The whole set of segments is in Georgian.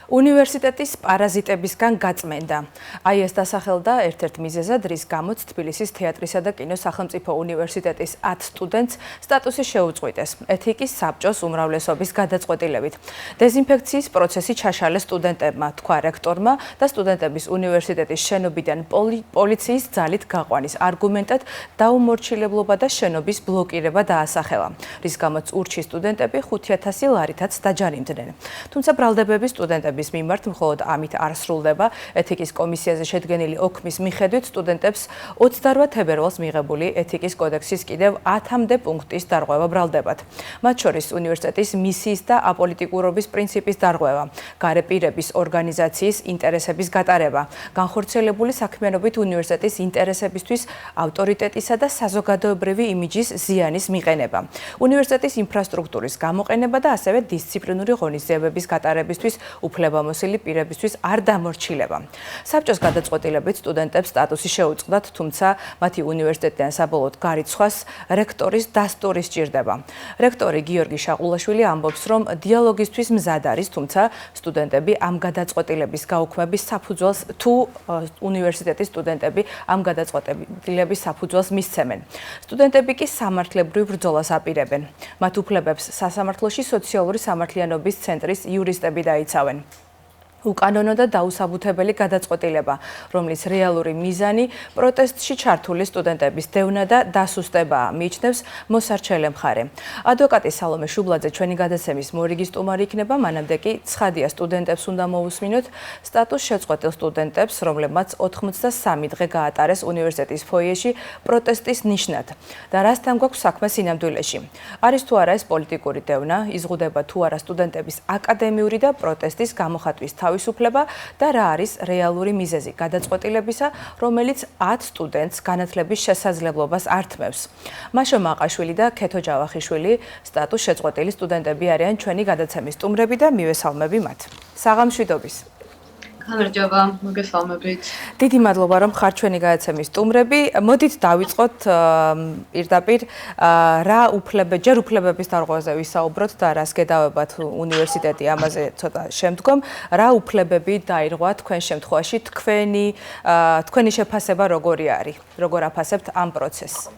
უნივერსიტეტის პარაზიტებისგან გაწმენდა. Აი ეს დასახელდა ერთ-ერთ მიზეზად, რის გამოც თბილისის თეატრისა და კინოს სახელმწიფო უნივერსიტეტის 10 სტუდენტს სტატუსი შეუწყვიტეს ეთიკის საბჭოს უმრავლესობის გადაწყვეტილებით. დეზინფექციის პროცესი ჩაშალეს სტუდენტებმა, თქვა რექტორმა და სტუდენტების უნივერსიტეტის შენობიდან პოლიციის ძალით გაყვანის არგუმენტად დაუმორჩილებლობა და შენობის ბლოკირება დაასახელა, რის გამოც ურჩის სტუდენტები 5,000 ლარითაც დაჯარიმდნენ. თუმცა ბრალდებები სტუდენტების მიმართ მხოლოდ ამით არ სრულდება. ეთიკის კომისიაზე შედგენილი ოქმის მიხედვით სტუდენტებს 28 თებერვალს მიღებული ეთიკის კოდექსის კიდევ 10-მდე პუნქტის დარღვევა ბრალდებათ. მათ შორის უნივერსიტეტის მისიის და აპოლიტიკურობის პრინციპის დარღვევა, გარე პირების ორგანიზაციის ინტერესების გატარება, განხორციელებული საქმიანობით უნივერსიტეტის ინტერესებისთვის ავტორიტეტისა და საზოგადოებრივი იმიჯის ზიანის მიყენება, უნივერსიტეტის ინფრასტრუქტურის გამოყენება და ასევე დისციპლინური ღონისძიებების გატარებისთვის უფლებამოსილი პირებისთვის არ დამორჩილება. საბჭოს გადაწყვეტილებით სტუდენტებს სტატუსი შეუწყდათ, თუმცა მათი უნივერსიტეტიდან საბოლოოდ გარიცხვას რექტორის დასტური სჭირდება. რექტორი გიორგი შაყულაშვილი ამბობს, რომ დიალოგისთვის მზად არის, თუმცა სტუდენტები ამ გადაწყვეტილების გაუქმების საფუძველს თუ უნივერსიტეტის სტუდენტები ამ გადაწყვეტილების საფუძველს მისცემენ. სტუდენტები კი სამართლებრივ ბრძოლას აპირებენ. მათ უფლებებს სასამართლოში სოციალური სამართლიანობის ცენტრის იურისტები დაიცავენ. უკანონო და დაუსაბუთებელი გადაწყვეტილება, რომლის რეალური მიზანი პროტესტში ჩართული სტუდენტების დევნა და დასუსტებაა, მიიჩნევს მოსარჩელე მხარე. ადვოკატი სალომე შუბლაძე ჩვენი გადაცემის მორიგი სტუმარი იქნება, მანამდე კი ცხადია სტუდენტებს უნდა მოусმინოთ სტატუს შეწყვეტილ სტუდენტებს, რომლებმაც 83 დღე გაატარეს უნივერსიტეტის ფოიეში პროტესტის ნიშნად. და რასთან გვაქვს საქმე სინამდვილეში? არის თუ არა ეს პოლიტიკური დევნა, იზღუდება თუ არა სტუდენტების აკადემიური და პროტესტის გამოხატვის თავისუფლება და რა არის რეალური მიზეზი გადაწყვეტილებისა, რომელიც 10 სტუდენტს განათლების შესაძლებლობას ართმევს. მაშო მაყაშვილი და ქეთო ჯავახიშვილი სტატუს შეწყვეტილი სტუდენტები არიან ჩვენი გადაცემის სტუმრები და მივესალმები მათ. საღამშვიდობის. გამარჯობა, მოგესალმებით. დიდი მადლობა, რომ ხართ ჩვენი გადაცემის სტუმრები. მოდით დავიწყოთ პირდაპირ რა ჯერ უფლებების დარღვევაზე ვისაუბროთ და რას გედავებათ უნივერსიტეტი ამაზე ცოტა შემდგომ. რა უფლებები დაირღვა თქვენ შემთხვევაში თქვენი შეფასება როგორი არის? როგორ აფასებთ ამ პროცესს?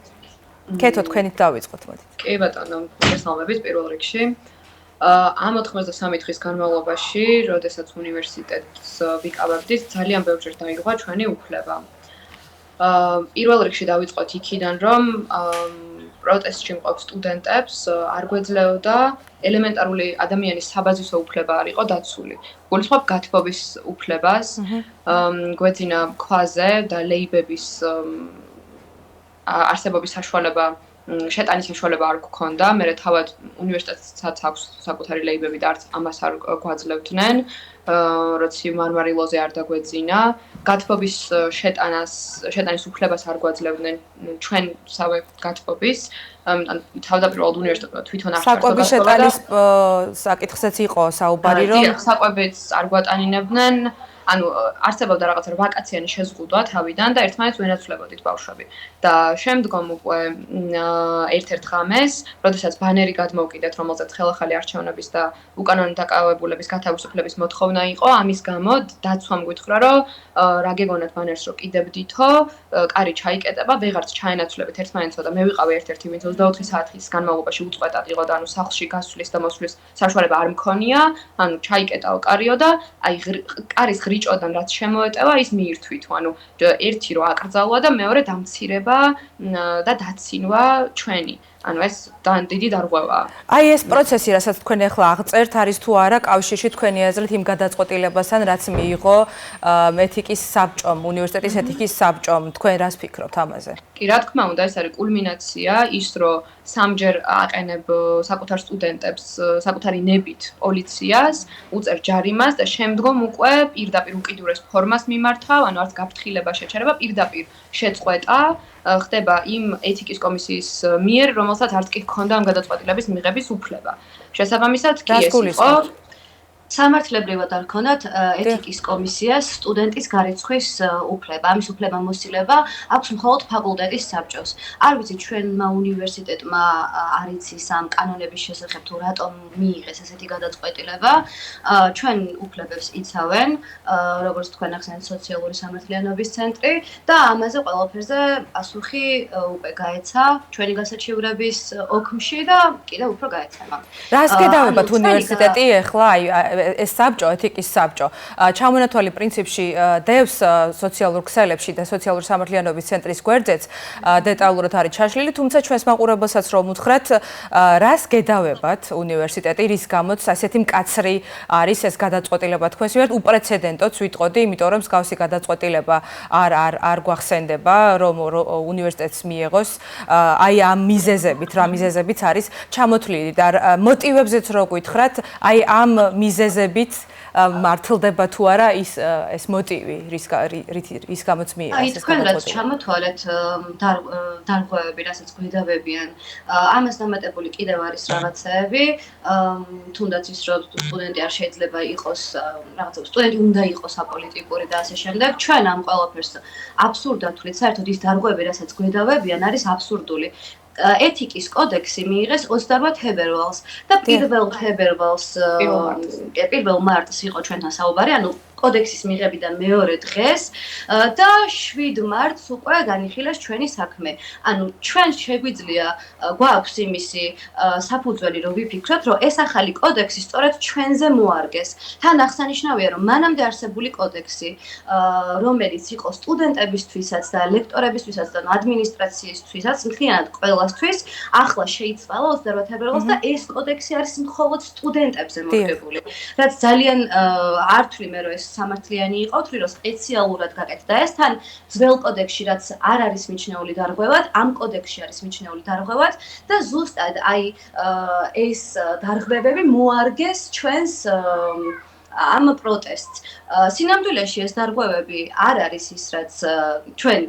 ქეთო, თქვენით დავიწყოთ, მოდით. კი ბატონო, მოგესალმებით პირველ რიგში. ამ 93 დღის განმავლობაში, როდესაც უნივერსიტეტს ვიკავებდით, ძალიან ბევრჯერ დაირღვა ჩვენი უფლება. პირველ რიგში დავიწყოთ იქიდან, რომ პროტესტში მყოფ სტუდენტებს არ გვეძლეოდა ელემენტარული ადამიანის საბაზისო უფლება არ იყო დაცული. გულისხმობ გათბობის უფლებას, გვეძინა ქვაზე და ლეიბების არსებობის საშუალება შეტანის საშუალება არ გქონდა, მერე თავად უნივერსიტეტსაც აქვს საკუთარი ლეიბები და არც ამას არ გვაძლევდნენ, როცა მარმარილოზე არ დაგვეძინა, გათბობის შეტანის უფლებას არ გვაძლევდნენ ჩვენსავე გათბობის, თავდაპირველად უნივერსიტეტმა თვითონ არ საკვების შეტანის საკითხზეც იყო საუბარი, რომ საკვებიც არ გვატანინებდნენ, ანუ არსებობდა რაღაცა ვაკაციანი შეზღუდვა თავიდან და ერთმანეთს ვენაცვლებოდით ბავშვები. და შემდგომ უკვე ერთ-ერთ ღამეს, როდესაც ბანერი გადმოვკიდეთ, რომელზეც ხელახალი არჩევნების და უკანონო დაკავებულების გათავისუფლების მოთხოვნა იყო, ამის გამო დაცვამ გითხრა, რომ რა გეგონათ ბანერს რო კიდებდითო, კარი ჩაიკეტება, ვეღარც ჩაენაცვლებით ერთმანეთსო და მე ვიყავი ერთ-ერთი, ვინც 24 საათის განმავლობაში უწყვეტად იყო და ანუ სახლში გასვლის და მოსვლის საშუალება არ მქონია, ანუ ჩაიკეტაო კარიო და აი კარის ხრიჭოდან რაც შემოეტევა, ის მიირთვითო, ანუ ერთი რო აკრძალვა და მეორე დამცირება და დაცინვა ჩვენი. ანუ ეს დიდი დარღვევაა. აი ეს პროცესი, რასაც თქვენ ახლა აღწერთ, არის თუ არა კავშირში თქვენი აზრით იმ გადაწყვეტილებასთან, რაც მიიღო ეთიკის საბჭომ, უნივერსიტეტის ეთიკის საბჭომ. თქვენ რას ფიქრობთ ამაზე? კი, რა თქმა უნდა, ეს არის კულმინაცია, ის რომ სამჯერ აყენებ საკუთარ სტუდენტებს საკუთარი ნებით პოლიციას, უწერ ჯარიმას და შემდგომ უკვე პირდაპირ უკიდურეს ფორმას მიმართავ, ანუ არც გაფრთხილება შეჩერება, პირდაპირ შეწყვეტა ხდება იმ ეთიკის კომისიის მიერ, რომელსაც არც კი ჰქონდა ამ გადაწყვეტილების მიღების უფლება. შესაბამისად კი ეს იყო სამართლებრივად არ ქონათ ეთიკის კომისიას სტუდენტის გარიცხვის უფლება. ამის უფლებამოსილება აქვს მხოლოდ ფაკულტეტის საბჭოს. არ ვიცი ჩვენმა უნივერსიტეტმა არ იცის ამ კანონების შესახებ თუ რატომ მიიღეს ესეთი გადაწყვეტილება. ჩვენ უფლებებს იცავენ, როგორც თქვენ ახსენეთ სოციალური სამართლიანობის ცენტრი და ამაზე ყველაფერზე პასუხი უკვე გაეცა ჩვენი გასაჩივრების ოქმში და კიდევ უფრო გაეცემა. რას გედავებათ უნივერსიტეტი ახლა ეს საბჭო, ეთიკის საბჭო, ჩამონათვალი პრინციპში დევს სოციალურ ქსელებში და სოციალური სამართლიანობის ცენტრის გვერდზეც დეტალურად არის ჩაშლილი, თუმცა ჩვენს მაყურებელსაც რომ უთხრათ, რას გედავებათ უნივერსიტეტი, რის გამოც ასეთი მკაცრი არის ეს გადაწყვეტილება თქვენს მიმართ, უპრეცედენტოც ვიტყოდი, იმიტომ რომ მსგავსი გადაწყვეტილება არ გვახსენდება, რომ უნივერსიტეტს მიიღოს აი ამ მიზეზებით, რა მიზეზებიც არის ჩამოთვლილი და მოტივებზეც რო გითხრათ, აი ამ მიზეზებით მართლდება თუ არა ეს მოტივი, რის გამოც მიიღეს ეს თქვენ რაც ჩამოთვალეთ დარღვევები, რასაც გვედავებიან, ამას დამატებული კიდევ არის რაღაცეები, თუნდაც ის რომ სტუდენტი არ შეიძლება იყოს რაღაცა სტუდენტი უნდა იყოს აპოლიტიკური და ასე შემდეგ. ჩვენ ამ ყველაფერს აბსურდად ვთვლით, საერთოდ ის დარღვევები, რასაც გვედავებიან, არის აბსურდული. ეთიკის კოდექსი მიიღეს 28 თებერვალს და 1 თებერვალს 1 მარტს იყო ჩვენთან საუბარი, ანუ კოდექსის მიღებიდან მეორე დღეს და 7 მარტს უკვე განიხილეს ჩვენი საქმე. ანუ ჩვენ შეგვიძლია გვაქვს იმისი საფუძველი რომ ვიფიქროთ, რომ ეს ახალი კოდექსი სწორედ ჩვენზე მოარგეს. თან აღსანიშნავია, რომ მანამდე არსებული კოდექსი, რომელიც იყო სტუდენტებისთვისაც და ლექტორებისთვისაც და ადმინისტრაციისთვისაც, მთლიანად ყველასთვის, ახლა შეიცვალა 28 თებერვალს და ეს კოდექსი არის მხოლოდ სტუდენტებზე მორგებული. რაც ძალიან არ თვლი მე რომ ეს სამართლიანი იყო, თვლი რომ სპეციალურად გაკეთდა ეს თან ძველ კოდექსში, რაც არ არის მიჩნეული დარღვევად, ამ კოდექსში არის მიჩნეული დარღვევად და ზუსტად აი ეს დარღვევები მოარგეს ჩვენს ამ პროტესტს. სინამდვილეში ეს დარღვევები არ არის ის, რაც ჩვენ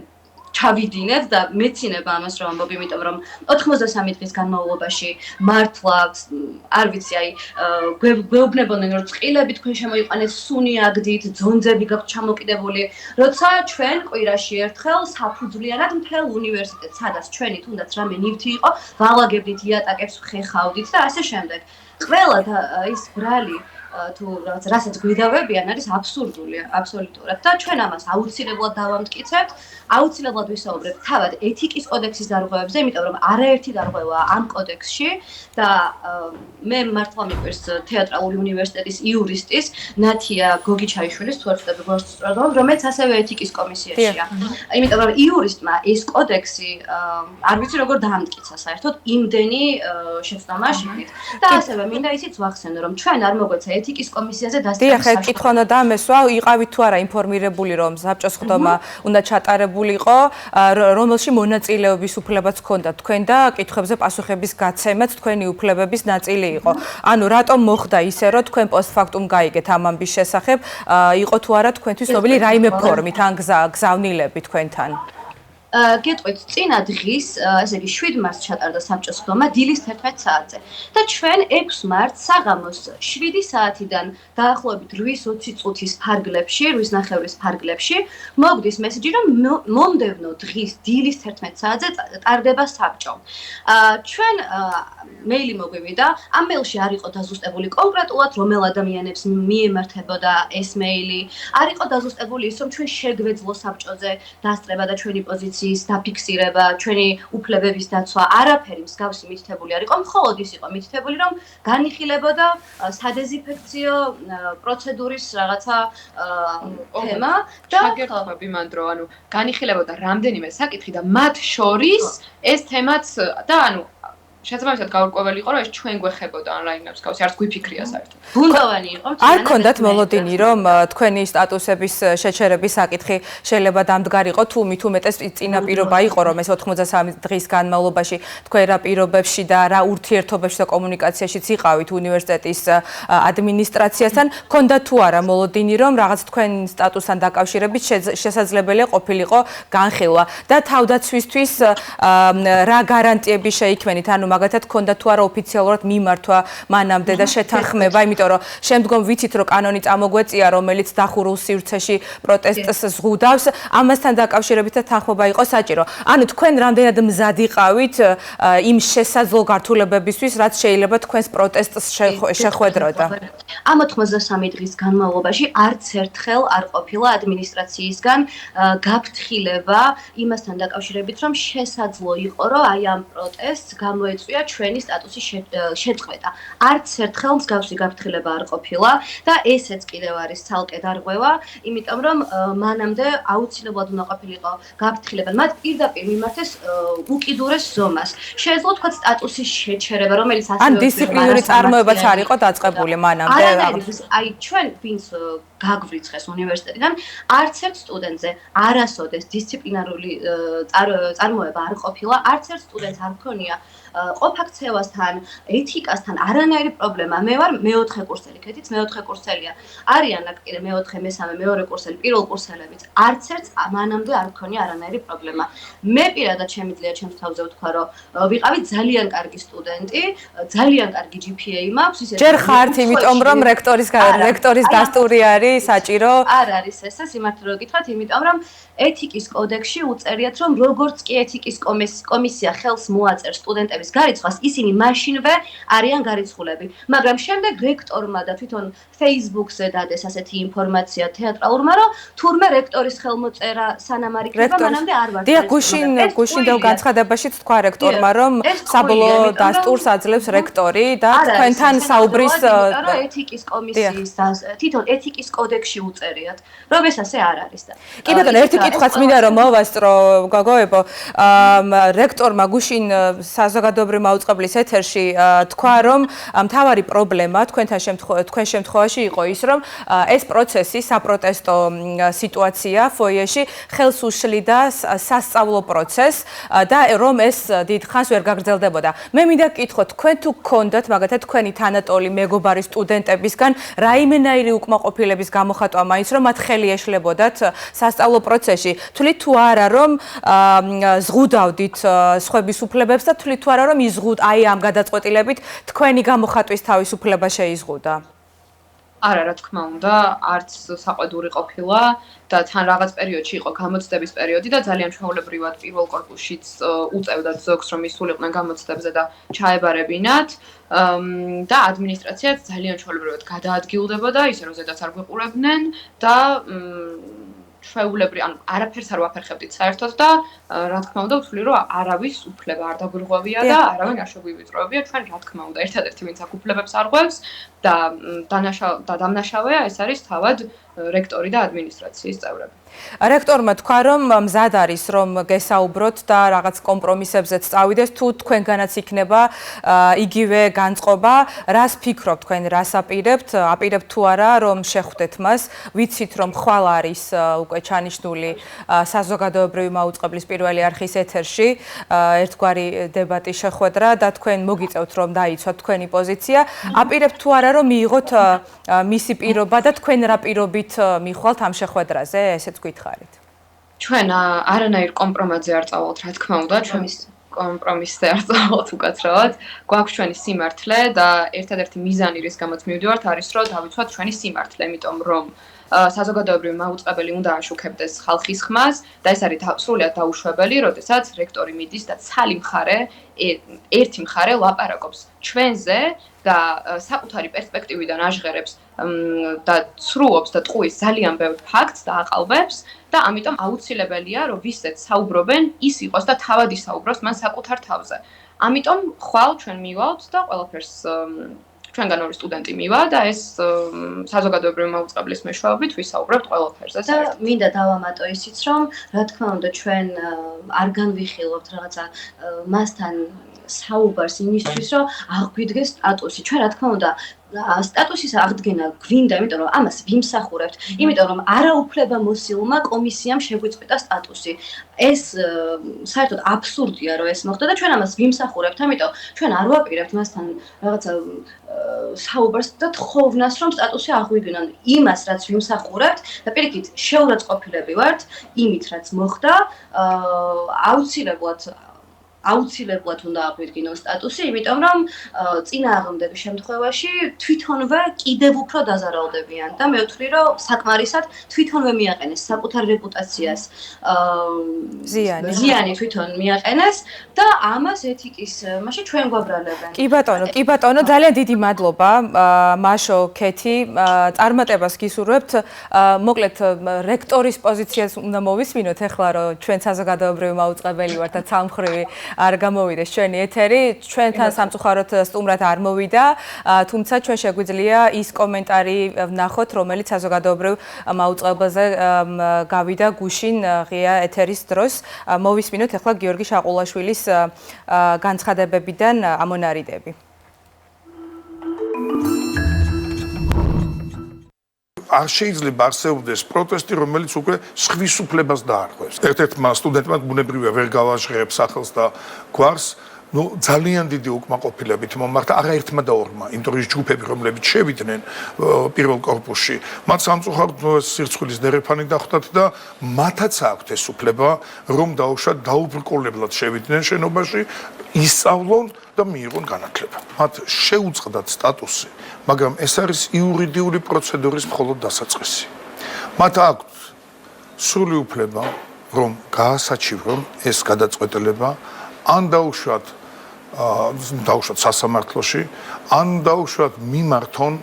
ჩავიდინეთ და მეცინება ამას რომ ამბობ, იმიტომ რომ 93 დღის განმავლობაში მართლა არ ვიცი, აი გვეუბნებოდნენ რომ წყილები თქვენ შემოიყვანეთ, სუნი აგდით, ძონძები გაქვთ ჩამოკიდებული, როცა ჩვენ კვირაში ერთხელ საფუძვლიანად მთელ უნივერსიტეტს, სადაც ჩვენი თუნდაც რამე ნივთი იყო, ვალაგებდით, იატაკებს ვხეხავდით და ასე შემდეგ. ყველა ის ბრალი თუ რასაც გვედავებიან არის აბსურდული, აბსოლუტურად და ჩვენ ამას აუცილებლად დავამტკიცებთ, აუცილებლად ვისაუბრებთ თავად ეთიკის კოდექსის დარღვევებზე, იმიტომ რომ არაერთი დარღვევაა ამ კოდექსში და მე მართლა მიყვარს თეატრალური უნივერსიტეტის იურისტის ნათია გოგიჩაიშვილის თუ არ ვცდები გვასწავლოთ, რომელიც ასევე ეთიკის კომისიაშია. იმიტომ რომ იურისტმა ეს კოდექსი არ ვიცი როგორ დაამტკიცა საერთოდ იმდენი შეცდომა შექმნით. და ასევე მინდა ისიც ვახსენო, რომ ჩვენ არ მოგვეცა ეთიკის კომისიაზე დასწრების საშუალება. დიახ, კითხვა უნდა დამესვა, იყავით თუ არა ინფორმირებული, რომ საბჭოს ხდომა უნდა ჩატარებულიყო, რომელში მონაწილეობის უფლებაც ჰქონდა თქვენ და კითხვებზე პასუხების გაცემაც თქვენი უფლებების ნაწილი იყო. ანუ რატომ მოხდა ისე, რომ თქვენ პოსტფაქტუმ გაიგეთ ამ ამბის შესახებ, იყო თუ არა თქვენთვის ცნობილი რაიმე ფორმით ან გზავნილები თქვენთან? გეტყვით წინა დღის, ესე იგი 7 მარტს ჩატარდა საბჭოს ხდომა დილის 11 საათზე და ჩვენ 6 მარტს საღამოს 7 საათიდან დაახლოებით 8:20 წუთის ფარგლებში, 8:30 ფარგლებში მოგდის მესიჯი, რომ მომდევნო დღის დილის 11 საათზე ტარდება საბჭო. ჩვენ მეილი მოგვივიდა, ამ მეილში არ იყო დაზუსტებული კონკრეტულად რომელ ადამიანებს მიემართებოდა ეს მეილი, არ იყო დაზუსტებული ის, რომ ჩვენ შეგვეძლო საბჭოზე დასწრება და ჩვენი პოზიცია დაფიქსირება, ჩვენი უფლებების დაცვა, არაფერი მსგავსი მითითებული არ იყო, მხოლოდ ის იყო მითითებული, რომ განიხილებოდა სადეზინფექციო პროცედურის რაღაცა თემა და გერთხები მან დრო, ანუ განიხილებოდა რამდენიმე საკითხი და მათ შორის ეს თემაც და ანუ შესაბამისად გაურკვეველი იყო, რომ ეს ჩვენ გვეხებოდა ონლაინებს გავსი, არც გვიფიქრია საერთოდ. ბუნდოვანი იყო. არ გქონდათ მოლოდინი, რომ თქვენი სტატუსების შეჩერების საკითხი შეიძლება დამდგარიყო, თუ მით უმეტეს წინაპირობა იყო, რომ ეს 93 დღის განმავლობაში თქვენ რა პირობებში და რა ურთიერთობებში და კომუნიკაციაშიც იყავით უნივერსიტეტის ადმინისტრაციასთან, გქონდათ თუ არა მოლოდინი, რომ რაღაც თქვენ სტატუსთან დაკავშირებით შესაძლებელია ყოფილიყო განხილვა და თავდაცვისთვის რა გარანტიები შეიქმნით, ანუ მაგათად ქონდა თუ არა ოფიციალურად მიმართვა მანამდე და შეთანხმება, იმიტომ რომ შემდგომ ვიცით რომ კანონი წამოგვეწია, რომელიც დახურულ სივრცეში პროტესტს ზღუდავს, ამასთან დაკავშირებით თანხმობა იყო საჭირო. ანუ თქვენ რამდენად მზად იყავით იმ შესაძლო გართულებებისთვის, რაც შეიძლება თქვენს პროტესტს შეხვედროდა? ამ 83 დღის განმავლობაში არც ერთხელ არ ყოფილა ადმინისტრაციისგან გაფრთხილება იმასთან დაკავშირებით, რომ შესაძლო იყო, რომ აი ამ პროტესტს გამოეწვია ჩვენი სტატუსის შეწყვეტა. არც ერთხელ მსგავსი გაფრთხილება არ ყოფილა და ესეც კიდევ არის ცალკე დარღვევა, იმიტომ რომ მანამდე აუცილებლად უნდა ყოფილიყო გაფრთხილება. მათ პირდაპირ მიმართეს უკიდურეს ზომას. შეეძლო თქვა სტატუსის შეჩერება, რომელიც ასევე ან დისციპლინური წარმოებაც არ იყო დაწყებული მანამდე. აი ჩვენ ვინც გაგვრიცხეს უნივერსიტეტიდან, არც ერთ სტუდენტზე არასოდეს დისციპლინარული წარმოება არ ყოფილა, არც ერთ სტუდენტს არ ჰქონია ყოფაქცევასთან, ეთიკასთან არანაირი პრობლემა. მე ვარ მეოთხე კურსელი, ქეთიც მეოთხე კურსელია. არიან აქ კიდე მეოთხე, მესამე, მეორე კურსელი, პირველ კურსელებიც. არც ერთს მანამდე არ ჰქონია არანაირი პრობლემა. მე პირადად შემიძლია ჩემს თავზე ვთქვა, რომ ვიყავი ძალიან კარგი სტუდენტი, ძალიან კარგი GPA მაქვს, ისე ჯერ ხართ, იმიტომ რომ რექტორის დასტური არის საჭირო. არ არის ესე, სიმართლე რომ გითხრათ, იმიტომ რომ ეთიკის კოდექსში უწერიათ, რომ როგორც კი ეთიკის კომისია ხელს მოაწერს სტუდენტების გარიცხვას, ისინი მაშინვე არიან გარიცხულები. მაგრამ შემდეგ რექტორმა და თვითონ Facebook-ზე დადეს ასეთი ინფორმაცია თეატრალურმა, რომ თურმე რექტორის ხელმოწერა სანამ არ იქნება, მანამდე არ ვარ. დიახ, გუშინდელ განცხადებაშიც თქვა რექტორმა, რომ საბოლოო დასტურს აძლევს რექტორი და თქვენთან საუბრის ეთიკის კომისიის და თვითონ ეთიკის კოდექსში უწერიათ, რომ ეს ასე არ არის და. კი ბატონო, ერთი კითხვაც მინდა რომ მოვასწრო, გოგოებო. რექტორმა გუშინ საზოგადოებრივი მაუწყებლის ეთერში თქვა, რომ მთავარი პრობლემა თქვენ შემთხვევაში იყო ის, რომ ეს პროცესი, საპროტესტო სიტუაცია ფოიეში ხელს უშლიდა სასწავლო პროცესს და რომ ეს დიდ ხანს ვერ გაგრძელდებოდა. მე მინდა გკითხო, თქვენ თუ გქონდათ მაგათად თქვენი თანატოლი მეგობარი სტუდენტებისგან რაიმენაირი უკმაყოფილების გამოხატვა მაინც რომ მათ ხელი ეშლებოდათ სასწავლო პროცესში. თვლით თუ არა რომ ზღუდავდით სხვების უფლებებს და თვლით თუ არა რომ აი ამ გადაწყვეტილებით თქვენი გამოხატვის თავისუფლება შეიზღუდა? არა, რა თქმა უნდა, არც საყვედური ყოფილა და თან რაღაც პერიოდში იყო გამოცდების პერიოდი და ძალიან ჩვეულებრივად პირველ კორპუსშიც უწევდათ ზოგს, რომ ისულიყვნენ გამოცდებზე და ჩაებარებინათ და ადმინისტრაციაც ძალიან ჩვეულებრივად გადაადგილდებოდა, ისე რომ ზედაც არ გვეყურებდნენ და ჩვეულებრივ, ანუ არაფერს არ ვაფერხებდით საერთოდ და რა თქმა უნდა, ვთვლი რომ არავის უფლება არ დაგვირღვევია და არავინ არ შეგვივიწროებია, ჩვენ რა თქმა უნდა, ერთადერთი ვინც აქ უფლებებს არღვევს და დამნაშავეა ეს არის თავად რექტორი და ადმინისტრაციის წევრები. რექტორმა თქვა, რომ მზად არის, რომ გესაუბროთ და რაღაც კომპრომისებზეც წავიდეს, თუ თქვენგანაც იქნება იგივე განწყობა, რას ფიქრობთ თქვენ, რას აპირებთ თუ არა, რომ შეხვდეთ მას, ვიცით, რომ ხვალ არის უკვე ჩანიშნული საზოგადოებრივი მაუწყებლის პირველი არხის ეთერში ერთგვარი დებატი შეხვედრა და თქვენ მოგიწევთ, რომ დაიცვათ თქვენი პოზიცია, აპირებთ თუ არა, რომ მიიღოთ მისი პირობა და თქვენ რა პირობით მიხვალთ ამ შეხვედრაზე, ესეც გითხარით. ჩვენ არანაირ კომპრომატზე არ წავალთ, რა თქმა უნდა, ჩვენ კომპრომისზე არ წავალთ უკაცრავად. გვაქვს ჩვენი სიმართლე და ერთადერთი მიზანი, რის გამოც მივდივართ, არის რომ დავიცვათ ჩვენი სიმართლე, იმიტომ რომ საზოგადოებრივი მაუწყებელი უნდა აშუქებდეს ხალხის ხმას და ეს არის სრულიად დაუშვებელი, როდესაც რექტორი მიდის და ცალი მხარე, ერთი მხარე ლაპარაკობს ჩვენზე და საკუთარი პერსპექტივიდან აჟღერებს და ცრუობს და ტყუის ძალიან ბევრ ფაქტს და აყალბებს და ამიტომ აუცილებელია, რომ ვისაც საუბრობენ, ის იყოს და თავად ისაუბროს მან საკუთარ თავზე. ამიტომ ხვალ ჩვენ მივალთ და ყველაფერს ჩვენგან ორი სტუდენტი მივა და ეს საზოგადოებრივი მაუწყებლის მეშვეობით ვისაუბრებთ ყველაფერზე. და მინდა დავამატო ისიც, რომ რა თქმა უნდა ჩვენ არ განვიხილავთ რაღაცა მასთან საუბარს იმისთვის, რომ აღვიდგეს სტატუსი. ჩვენ რა თქმა უნდა სტატუსის აღდგენა გვინდა, იმიტომ რომ ამას ვიმსახურებთ, იმიტომ რომ არაუფლება მოსილმა კომისიამ შეგვიწყვეტა სტატუსი. ეს საერთოდ აბსურდია, რომ ეს მოხდა და ჩვენ ამას ვიმსახურებთ, ამიტომ ჩვენ არ ვაპირებთ მასთან რაღაცა საუბარს და თხოვნას, რომ სტატუსი აღვიდგინონ. იმას, რაც ვიმსახურებთ და პირიქით შეურაცხყოფილები ვართ იმით, რაც მოხდა, აუცილებლად აუცილებლად უნდა აგვირგინოს სტატუსი, იმიტომ რომ წინააღმდეგ შემთხვევაში თვითონვე კიდევ უფრო დაზარალდებიან და მე ვთვლი, რომ საკმარისად თვითონვე მიაყენეს საკუთარ რეპუტაციას ზიანი თვითონ მიაყენეს და ამას ეთიკის მაშინ ჩვენ გვაბრალებენ. კი ბატონო, ძალიან დიდი მადლობა მაშო ქეთი, წარმატებას გისურვებთ. მოკლედ რექტორის პოზიციას უნდა მოვისმინოთ ახლა, რომ ჩვენ საზოგადოებრივი მაუწყებელი ვართ და ცალმხრივი არ გამოვიდეს ჩვენი ეთერი, ჩვენთან სამწუხაროდ სტუმრად არ მოვიდა, თუმცა ჩვენ შეგვიძლია ის კომენტარი ვნახოთ, რომელიც საზოგადოებრივ მაუწყებელზე გავიდა გუშინ ღია ეთერის დროს. მოვისმინოთ ახლა გიორგი შაყულაშვილის განცხადებებიდან ამონარიდები. არ შეიძლება არსებობდეს პროტესტი, რომელიც უკვე სხვის უფლებას დაარღვევს. ერთ-ერთმა სტუდენტმა ბუნებრივია ვერ გავაჟღერებს სახელს და გვარს, ძალიან დიდი უკმაყოფილებით მომართა არაერთმა და ორმა, იმიტომ რომ ჯგუფები, რომლებიც შევიდნენ პირველ კორპუსში, მათ სამწუხაროდ სირცხვილის დერეფანი დახვდათ და მათაც აქვთ ეს უფლება, რომ დაუშვათ დაუბრკოლებლად შევიდნენ შენობაში, ისწავლონ და მიიღონ განათლება. მათ შეუწყდათ სტატუსი, მაგრამ ეს არის იურიდიული პროცედურის მხოლოდ დასაწყისი. მათ აქვთ სრული უფლება, რომ გაასაჩივრონ ეს გადაწყვეტილება, ან დაუშვათ სასამართლოში, ან დაუშვათ მიმართონ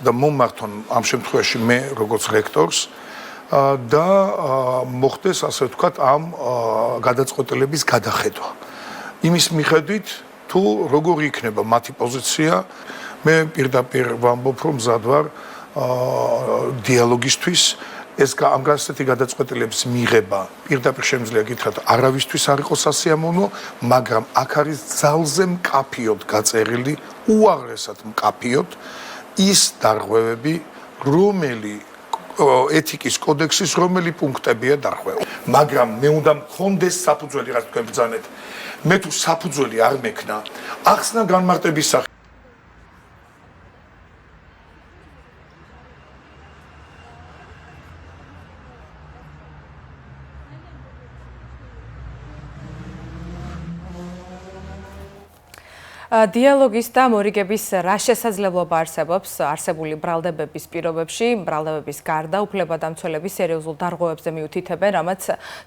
და მომართონ ამ შემთხვევაში მე როგორც რექტორს და მოხდეს ასე ვთქვათ ამ გადაწყვეტილების გადახედვა. იმის მიხედვით თუ როგორი იქნება მათი პოზიცია, მე პირდაპირ ვამბობ, რომ მზად ვარ დიალოგისთვის. ეს ამ განსეთი გადაწყვეტილების მიღება პირდაპირ შემიძლია გითხრათ არავისთვის არ იყოს სასიამოვნო, მაგრამ აქ არის ძალზე მკაფიოდ გაწერილი, უაღრესად მკაფიოდ ის დარღვევები, რომელი ეთიკის კოდექსის რომელი პუნქტებია დარღვეული. მაგრამ მე უნდა მქონდეს საფუძველი, რაც თქვენ ბრძანეთ. მე თუ საფუძველი არ მექნა, ახსნა განმარტების სახით დიალოგის და მორიგების რა შესაძლებლობა არსებობს არსებული ბრალდებების პირობებში, ბრალდებების გარდა უფლებადამცველების სერიოზულ დარღვევებზე მიუთითებენ, რამაც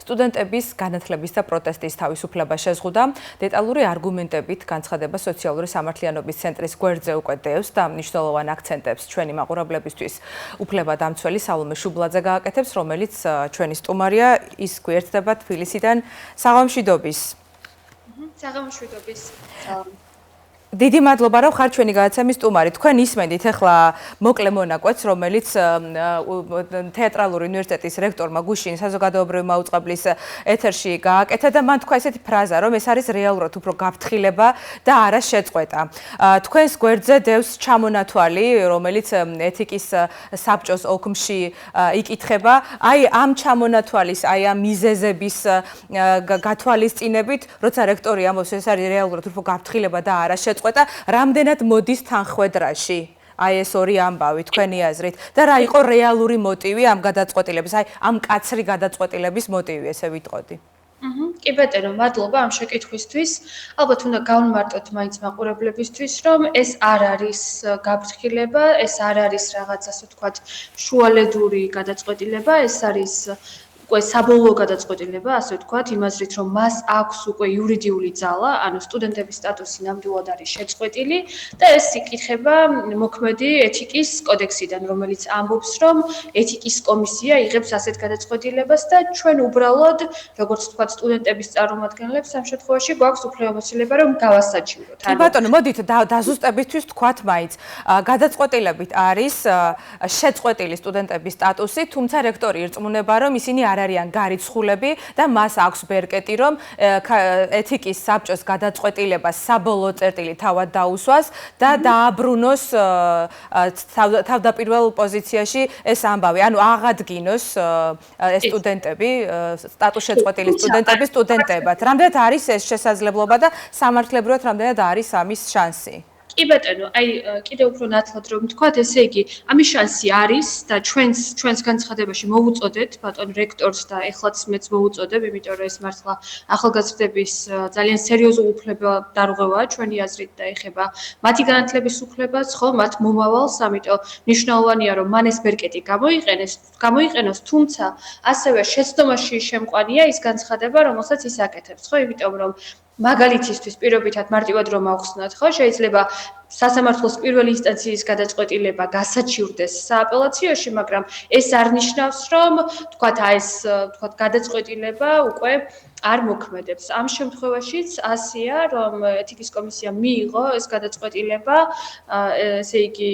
სტუდენტების განათლების და პროტესტის თავისუფლება შეზღუდა. დეტალური არგუმენტებით განცხადება სოციალური სამართლიანობის ცენტრის გვერდზე უკვე დევს და მნიშვნელოვან აქცენტებს ჩვენი მაყურებლებისთვის უფლებადამცველი სალომე შუბლაძე გააკეთებს, რომელიც ჩვენი სტუმარია, ის გვერდდება თბილისიდან. საღამშვიდობის. საღამშვიდობის. დიდი მადლობა, რომ ხარ ჩვენი გადაცემის სტუმარი. თქვენ ისმენდით ახლა მოკლე მონაკვეთს, რომელიც თეატრალური უნივერსიტეტის რექტორმა გუშინ საზოგადოებრივი მაუწყებლის ეთერში გააკეთა და მან თქვა ესეთი ფრაზა, რომ ეს არის რეალურად უფრო გაფრთხილება და არა შეწყვეტა. თქვენს გვერდზე დევს ჩამონათვალი, რომელიც ეთიკის საბჭოს ოქმში იკითხება. აი ამ ჩამონათვალის, აი ამ მიზეზების გათვალისწინებით, როცა რექტორი ამბობს, ეს არის რეალურად უფრო გაფრთხილება და არა შეწყვეტა. რამდენად მოდის თანხwebdriverში აი ეს ორი ამბავი თქვენი აზრით და რა იყო რეალური მოტივი ამ გადაწყვეტილების, აი ამ კაცრი გადაწყვეტილების მოტივი, ესე ვიტყოდი. კი ბატონო, მადლობა ამ შეკითხვისთვის. ალბათ უნდა გავმარტოთ მაინც მაყურებლებისთვის, რომ ეს არ არის გაფრთხილება, ეს არ არის რაღაც ასე ვთქვათ შუალედური გადაწყვეტილება, ეს არის უკვე საბოლოო გადაწყვეტილება, ასე ვთქვათ, იმაზრით, რომ მას აქვს უკვე იურიდიული ძალა, ანუ სტუდენტების სტატუსი ნამდვილად არის შეწყვეტილი და ეს იკითხება მოქმედი ეთიკის კოდექსიდან, რომელიც ამბობს, რომ ეთიკის კომისია იღებს ასეთ გადაწყვეტილებას და ჩვენ უბრალოდ, როგორც ვთქვათ, სტუდენტების წარმომადგენლებს ამ შემთხვევაში გვაქვს უფლებამოსილება, რომ გავასაჩივროთ. კი ბატონო, მოდით დაზუსტებისთვის ვთქვათ მაინც, გადაწყვეტილებით არის შეწყვეტილი სტუდენტების სტატუსი, თუმცა რექტორი ირწმუნება, რომ ისინი არ არიან გარიცხულები და მას აქვს ბერკეტი, რომ ეთიკის საბჭოს გადაწყვეტილებას საბოლოო წერტილი თავად დაუსვას და დააბრუნოს თავდაპირველ პოზიციაში ეს ამბავი, ანუ აღადგინოს ეს სტუდენტები, სტატუს შეწყვეტილი სტუდენტები სტუდენტებად. რამდენად არის ეს შესაძლებლობა და სამართლებრივად რამდენად არის ამის შანსი? კი ბატონო, აი კიდევ უფრო ნათლად რომ ვთქვათ, ესე იგი, ამის შანსი არის და ჩვენს განცხადებაში მოვუწოდეთ ბატონ რექტორს და ეხლაც მეც მოვუწოდებ, იმიტომ რომ ეს მართლა ახალგაზრდების ძალიან სერიოზულ უფლებადარღვევაა ჩვენი აზრით და ეხება მათი განათლების უფლებას, ხო, მათ მომავალს, ამიტომ მნიშვნელოვანია რომ მან ეს ბერკეტი გამოიყენოს, თუმცა ასევე შეცდომაში შემყვანია ის განცხადება, რომელსაც ის აკეთებს, ხო, იმიტომ რომ მაგალითისთვის პირობითად მარტივად რომ ავხსნათ, ხო, შეიძლება სასამართლოს პირველი ინსტანციის გადაწყვეტილება გასაჩივრდეს სააპელაციოში, მაგრამ ეს არ ნიშნავს, რომ თქვათ ეს გადაწყვეტილება უკვე არ მოქმედებს. ამ შემთხვევაშიც ასეა, რომ ეთიკის კომისიამ მიიღო ეს გადაწყვეტილება, ესე იგი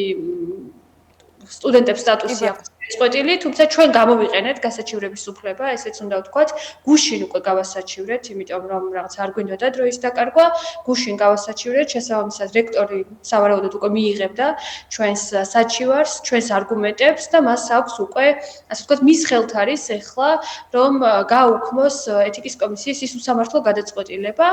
სტუდენტებს სტატუსი აქვს წყვეტილი, თუმცა ჩვენ გამოვიყენეთ გასაჩივრების უფლება, ესეც უნდა ვთქვათ, გუშინ უკვე გავასაჩივრეთ, იმიტომ რომ რაღაც არ გვინდოდა დროის დაკარგვა, გუშინ გავასაჩივრეთ, შესაბამისად რექტორი სავარაუდოდ უკვე მიიღებდა ჩვენს საჩივარს, ჩვენს არგუმენტებს და მას აქვს უკვე, ასე ვთქვათ, მის ხელთ არის ეხლა, რომ გააუქმოს ეთიკის კომისიის ის უსამართლო გადაწყვეტილება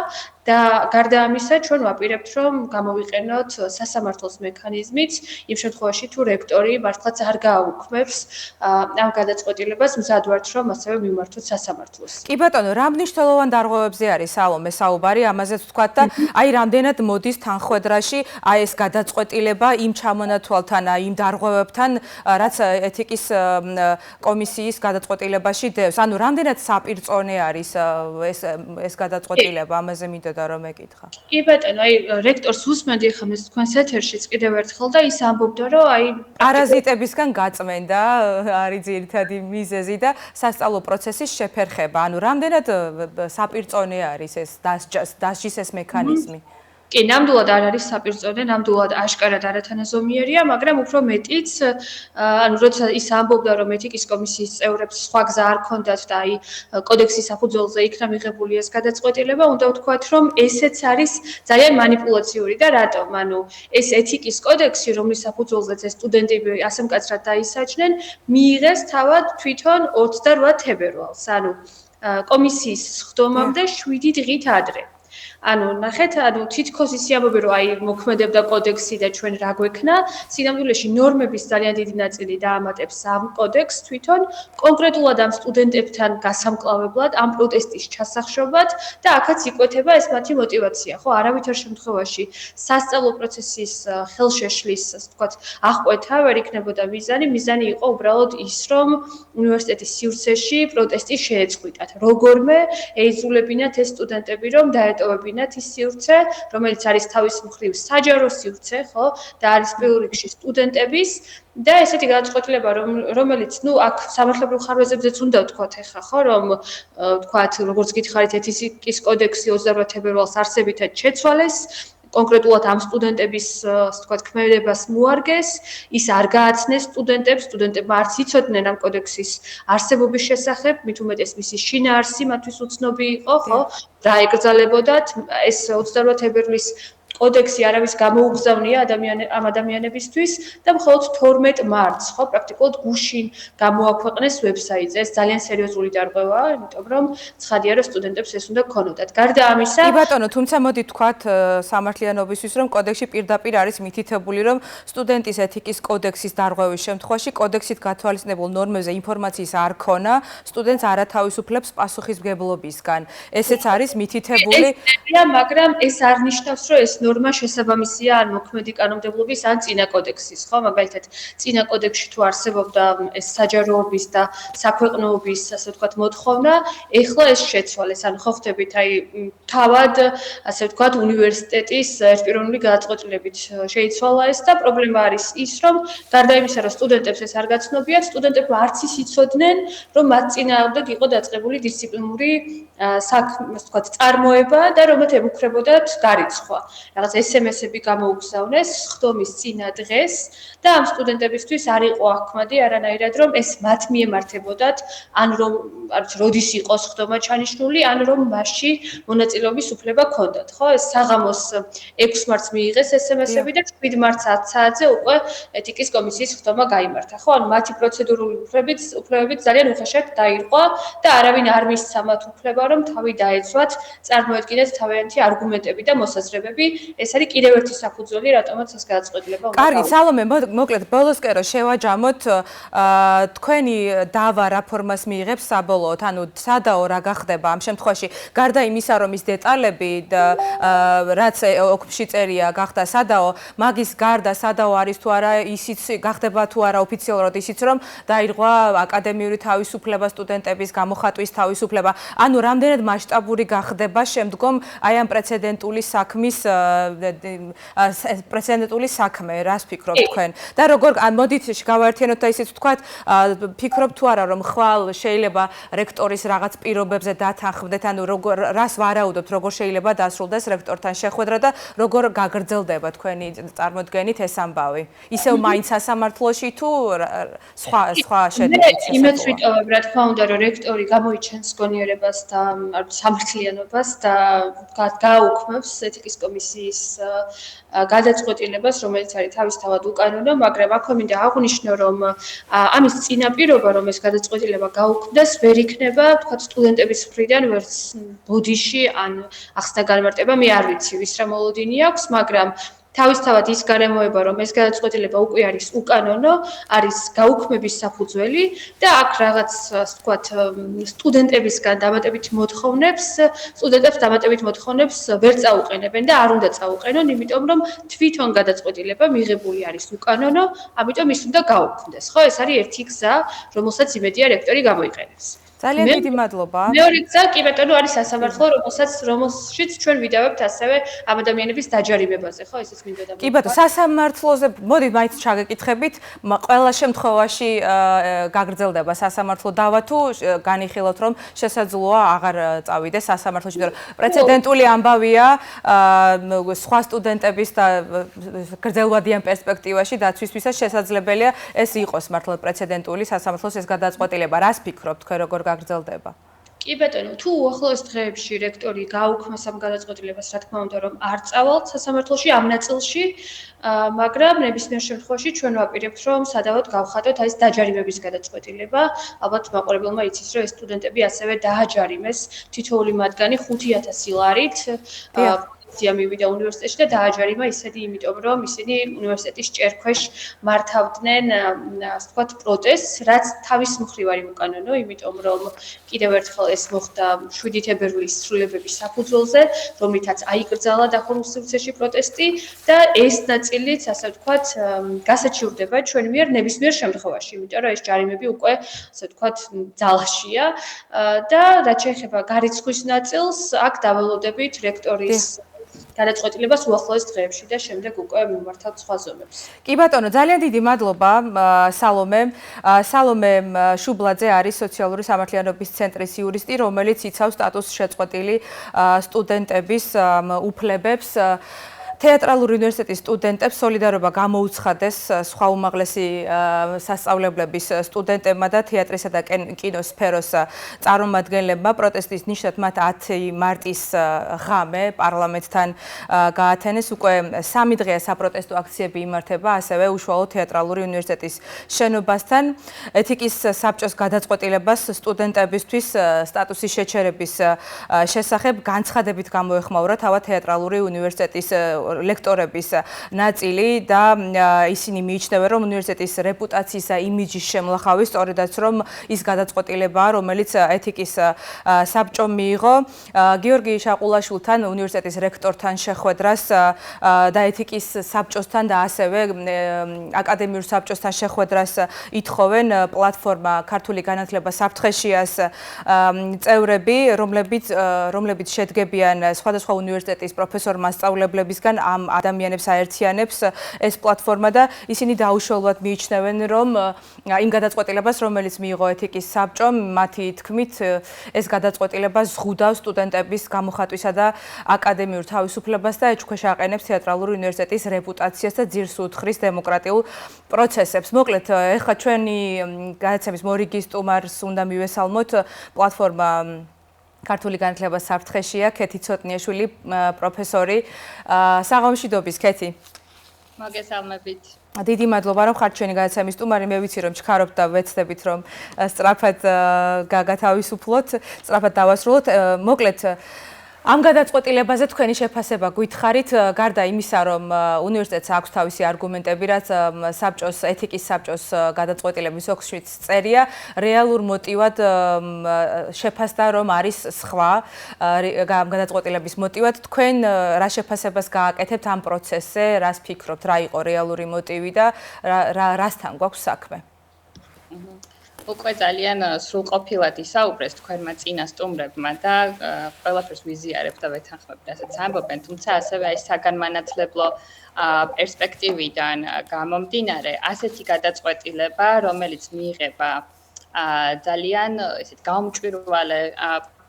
და გარდა ამისა, ჩვენ ვაპირებთ, რომ გამოვიყენოთ სასამართლოს მექანიზმიც, იმ შემთხვევაში თუ რექტორი მართლაც არ გააუქმებს ამ გადაწყვეტილებას, მზად ვართ, რომ ასევე მივმართოთ სასამართლოს. კი ბატონო, რა მნიშვნელოვან დარღვევებზე არის სალომე საუბარი, ამაზეც ვთქვათ და აი რამდენად მოდის თანხwebdriverში აი ეს გადაწყვეტილება იმ ჩამონათვალთან, აი იმ დარღვევებთან, რაც ეთიკის კომისიის გადაწყვეტილებაში დევს. ანუ რამდენად საპირწონე არის ეს გადაწყვეტილება, ამაზე მინდოდა რომ ეკითხა. კი ბატონო, აი რექტორს უსმენდი ხომ ეს თქვენს ეთერშიც კიდევ ერთხელ და ის ამბობდა, რომ აი პარაზიტებისგან გაწმენდა არის ძირითადი მიზეზი და სასწავლო პროცესის შეფერხება. ანუ რამდენად საპირწონე არის ეს დასჯის ეს მექანიზმი? კი, ნამდვილად არ არის საპირწონე, ნამდვილად აშკარად არათანაზომიერია, მაგრამ უფრო მეტიც, ანუ როცა ის ამბობდა, რომ ეთიკის კომისიის წევრებს სხვა გზა არ ქონდათ და აი კოდექსის საფუძველზე იქნა მიღებული ეს გადაწყვეტილება, უნდა ვთქვათ, რომ ესეც არის ძალიან манипуლაციური და რატომ? ანუ ეს ეთიკის კოდექსი, რომლის საფუძველზეც ეს სტუდენტები ასე მკაცრად დაისაჯნენ, მიიღეს თავად თვითონ 28 თებერვალს, ანუ კომისიის სხდომამდე 7 დღით ადრე. ანუ ნახეთ, ანუ თითქოს ისი ამბობენ, რომ აი მოქმედებდა კოდექსი და ჩვენ რა გვექნა, სინამდვილეში ნორმების ძალიან დიდი ნაწილი დაამატებს ამ კოდექსს თვითონ, კონკრეტულად ამ სტუდენტებთან გასამკლავებლად, ამ პროტესტის ჩასახშობად და აქაც იკვეთება ეს მათი мотиваცია, ხო, არავითარ შემთხვევაში სასწავლო პროცესის ხელშეშლის, ასე ვთქვათ, აღკვეთა ვერ იქნებოდა მიზანი, მიზანი იყო უბრალოდ ის, რომ უნივერსიტეტის სივრცეში პროტესტი შეეწყვიტათ. როგორმე ეიძულებინათ ეს სტუდენტები, რომ დაეტოვებინათ ის სივრცე, რომელიც არის თავის მხრივ საჯარო სივრცე, ხო, და არის პირველ რიგში სტუდენტების და ესეთი გადაწყვეტილება, რომელიც, ნუ, აქ სამართლებრივ ხარვეზებზეც უნდა ვთქვათ ახლა, ხო, რომ ვთქვათ, როგორც გითხარით, ეთიკის კოდექსი 28 თებერვალს არსებითად შეცვალეს, კონკრეტულად ამ სტუდენტების, ასე ვთქვათ, ქმედებას მოარგეს, ის არ გააცნეს სტუდენტებმა არც იცოდნენ ამ კოდექსის არსებობის შესახებ, მით უმეტეს მისი შინაარსი მათთვის უცნობი იყო, ხო, რა ეკრძალებოდათ, ეს 28 თებერვლის კოდექსი არავის გამოუგზავნია ამ ადამიანებისთვის და მხოლოდ 12 მარტს, ხო, პრაქტიკულად გუშინ გამოაქვეყნეს ვებსაიტზე. ეს ძალიან სერიოზული დარღვევაა, იმიტომ რომ ცხადია, რომ სტუდენტებს ეს უნდა ქონოდათ. გარდა ამისა, კი ბატონო, თუმცა მოდი თქვათ სამართლიანობისთვის, რომ კოდექსში პირდაპირ არის მითითებული, რომ სტუდენტის ეთიკის კოდექსის დარღვევის შემთხვევაში კოდექსით გათვალისწინებულ ნორმებზე ინფორმაციის არ ქონა, სტუდენტს არათავისუფლებს პასუხისმგებლობისგან. ესეც არის მითითებული, მაგრამ ეს არ ნიშნავს, რომ ეს ნორმა შესაბამისია ან მოქმედი კანონმდებლობის ან წინა კოდექსის, ხო? მაგალითად, წინა კოდექსში თუ არსებობდა ეს საჯაროობის და საქვეყნოობის, ასე ვთქვათ, მოთხოვნა, ეხლა ეს შეცვალეს. ანუ ხო ხდებით, აი, თავად, ასე ვთქვათ, უნივერსიტეტის ერთპიროვნული გადაწყვეტილებით შეიცვალა ეს და პრობლემა არის ის, რომ გარდა იმისა, რომ სტუდენტებს ეს არ გაცნობიათ, სტუდენტებმა არც ის იცოდნენ, რომ მათ წინააღმდეგ იყო დაწყებული დისციპლინური საქმე, ასე ვთქვათ, წარმოება და რომაც ემუქრებოდათ გარიცხვა. რაღაც SMS-ები გამოუგზავნეს სხდომის წინა დღეს და ამ სტუდენტებისთვის არ იყო აღქმადი არანაირად, რომ ეს მათ მიემართებოდათ, ან რომ, არ ვიცი, როდის იყო სხდომა ჩანიშნული, ან რომ მასში მონაწილეობის უფლება ჰქონდათ, ხო? ეს საღამოს 6 მარტს მიიღეს SMS-ები და 7 მარტს 10 საათზე უკვე ეთიკის კომისიის სხდომა გაიმართა, ხო? ანუ მათი პროცედურული უფლებებით ძალიან უხეშად დაირღვა და არავინ არ მისცა მათ უფლება, რომ თავი დაეცვათ, წარმოედგინათ თავიანთი არგუმენტები და მოსაზრებები ეს არის კიდევ ერთი საფუძველი, რატომაც ეს გადაწყვეტილება უნდა კარგი, სალომე, მოკლედ ბოლოსკენ რომ შევაჯამოთ, თქვენი დავა რა ფორმას მიიღებს საბოლოოდ, ანუ სადაო რა გახდება ამ შემთხვევაში, გარდა იმისა, რომ ის დეტალები, რაც ოქმში წერია, გახდა სადაო, მაგის გარდა სადაო არის თუ არა, ისიც გახდება თუ არა ოფიციალურად ისიც, რომ დაირღვა აკადემიური თავისუფლება, სტუდენტების გამოხატვის თავისუფლება. ანუ რამდენად მასშტაბური გახდება შემდგომ აი ამ პრეცედენტული საქმე, რას ფიქრობთ თქვენ? და როგორ მოდით გავაერთიანოთ და ისიც ვთქვათ, ფიქრობ თუ არა რომ ხვალ შეიძლება რექტორის რაღაც პირობებზე დათანხმდეთ, ანუ რას ვარაუდობთ, როგორ შეიძლება დასრულდეს რექტორთან შეხვედრა და როგორ გაგრძელდება თქვენი წარმოდგენით ეს ამბავი? ისევ მაინც სასამართლოში თუ სხვა შედეგით? იმედს ვიტოვებ, რა თქმა უნდა, რომ რექტორი გამოიჩენს გონიერებას და სამართლიანობას და გააუქმებს ეთიკის კომისიის გადაწყვეტილებას, რომელიც არის თავისთავად უკანონო, მაგრამ აქვე მინდა აღვნიშნო, რომ ამის წინაპირობა, რომ ეს გადაწყვეტილება გაუქმდეს, ვერ იქნება, თქვათ, სტუდენტების მხრიდან ვერც ბოდიში ან ახსნა განმარტება, მე არ ვიცი, ვის რა მოლოდინი აქვს, მაგრამ თავისთავად ის გარემოება, რომ ეს გადაწყვეტილება უკვე არის უკანონო, არის გაუქმების საფუძველი და აქ რაღაც, ასე ვთქვათ, სტუდენტებისგან დამატებით მოთხოვნებს ვერ წაუყენებენ და არ უნდა წაუყენონ, იმიტომ რომ თვითონ გადაწყვეტილება მიღებული არის უკანონო, ამიტომ ის უნდა გაუქმდეს. ხო, ეს არის ერთი გზა, რომელსაც იმედია რექტორი გამოიყენებს. ძალიან დიდი მადლობა. მეორე გზა კი ბატონო არის სასამართლო, რომელშიც ჩვენ ვიდავებთ ასევე ამ ადამიანების დაჯარიმებაზე, ხო, ესეც მინდა და. კი ბატონო, სასამართლოზე მოდით მაინც ჩაგეკითხებით, ყველა შემთხვევაში გაგრძელდება სასამართლო დავა თუ განიხილავთ რომ შესაძლოა აღარ წავიდეს სასამართლოში, მაგრამ პრეცედენტული ამბავია სხვა სტუდენტების და გრძელვადიან პერსპექტივაში დაცვისთვისაც შესაძლებელია ეს იყოს მართლა პრეცედენტული სასამართლოს ეს გადაწყვეტილება. რას ფიქრობთ თქვენ როგორ გაგრძელდება? კი ბატონო, თუ უახლოეს დღეებში რექტორი გაუქმეს ამ გადაწყვეტილებას, რა თქმა უნდა, რომ არ წავალთ სასამართლოში ამ ნაწილში, მაგრამ ნებისმიერ შემთხვევაში ჩვენ ვაპირებთ, რომ სადავოდ გავხატოთ ეს დაჯარიმების გადაწყვეტილება. ალბათ მაყურებელმა იცის, რომ ეს სტუდენტები ასევე დააჯარიმეს თითოეული მათგანი 5000 ლარით. მივიდა უნივერსიტეტში და დააჯარიმა ისეთი, იმიტომ რომ ისინი უნივერსიტეტის ჭერქვეშ მართავდნენ, ასე ვთქვათ, პროტესტს, რაც თავის მხრივ არის უკანონო, იმიტომ რომ კიდევ ერთხელ ეს მოხდა 7 თებერვლის ცვლილებების საფუძველზე, რომლითაც აიკრძალა დახურულ სივრცეში პროტესტი და ეს ნაწილიც, ასე ვთქვათ, გასაჩივრდება ჩვენ მიერ ნებისმიერ შემთხვევაში, იმიტომ რომ ეს ჯარიმები უკვე, ასე ვთქვათ, ძალაშია და რაც შეეხება გარიცხვის ნაწილს, აქ დაველოდებით რექტორის გადაწყვეტილებას უახლოეს დღეებში და შემდეგ უკვე მიმართავთ სხვა ზომებს. კი ბატონო, ძალიან დიდი მადლობა სალომე. სალომე შუბლაძე არის სოციალური სამართლიანობის ცენტრის იურისტი, რომელიც იცავს სტატუსს შეწყვეტილი სტუდენტების უფლებებს. თეატრალური უნივერსიტეტის სტუდენტებს სოლიდარობა გამოუცხადეს სხვა უმაღლესი სასწავლებლების სტუდენტებმა და თეატრისა და კინოს სფეროს წარმომადგენლებმა პროტესტის ნიშნად მათ 10 მარტის ღამე პარლამენტთან გაათენეს. უკვე 3 დღეა საპროტესტო აქციები იმართება ასევე უშუალო თეატრალური უნივერსიტეტის შენობასთან. ეთიკის საბჭოს გადაწყვეტილებას სტუდენტებისთვის სტატუსის შეჩერების შესახებ განცხადებით გამოეხმაურა თავად თეატრალური უნივერსიტეტის ლექტორების ნაწილი და ისინი მიიჩნევენ, რომ უნივერსიტეტის რეპუტაციის და იმიჯის შემლახავი სწორედაც რომ ის გადაწყვეტილებაა, რომელიც ეთიკის საბჭომ მიიღო. გიორგი შაყულაშვილთან უნივერსიტეტის რექტორთან შეხვედრას და ეთიკის საბჭოსთან და ასევე აკადემიურ საბჭოსთან შეხვედრას ითხოვენ პლატფორმა ქართული განათლება საფრთხეშიას წევრები, რომლებიც შედგებიან სხვადასხვა უნივერსიტეტის პროფესორ-მასწავლებლებისგან ამ ადამიანებს აერთიანებს ეს პლატფორმა და ისინი დაუშველოდ მიიჩნევენ, რომ იმ გადაწყვეტილებას, რომელიც მიიღო ეთიკის საბჭომ, მათი თქმით, ეს გადაწყვეტილება ზღუდავს სტუდენტების გამოხატვისა და აკადემიურ თავისუფლებას და ეჭვქვეშ აყენებს თეატრალური უნივერსიტეტის რეპუტაციას და ძირს უთხრის დემოკრატიულ პროცესებს. მოკლედ, ეხლა ჩვენი გადაცემის მორიგი სტუმარს უნდა მივესალმოთ პლატფორმა ქართული განათლება საფრთხეშია, ქეთი ცოტნიაშვილი, პროფესორი. საღამოშიდობის, ქეთი. მოგესალმებით. დიდი მადლობა, რომ ხართ ჩვენი გადაცემის სტუმარი. მე ვიცი, რომ ჩქარობთ და ვეცდებით, რომ სწრაფად გათავისუფლოთ, სწრაფად დავასრულოთ. მოკლედ, ამ გადაწყვეტილებაზე თქვენი შეფასება გითხარით, გარდა იმისა, რომ უნივერსიტეტს აქვს თავისი არგუმენტები, რაც საბჭოს ეთიკის საბჭოს გადაწყვეტილების 6-ით წერია, რეალურ მოტივად შეფასდა, რომ არის სხვა გადაწყვეტილების მოტივად. თქვენ რა შეფასებას გააკეთებთ ამ პროცესზე, რას ფიქრობთ, რა იყო რეალური მოტივი და რასთან გვაქვს საქმე? უკვე ძალიან სრულყოფილად ისაუბრეს თქვენმა წინასწომრებმა და ყველაფერს ვიზიარებთ და ვეთანხმებ, რასაც ამბობენ, თუმცა ასევე ეს საგანმანათლებლო პერსპექტივიდან გამომდინარე, ასეთი გადაწყვეტილება, რომელიც მიიღება ძალიან ესეთ გაუმჭვირვალე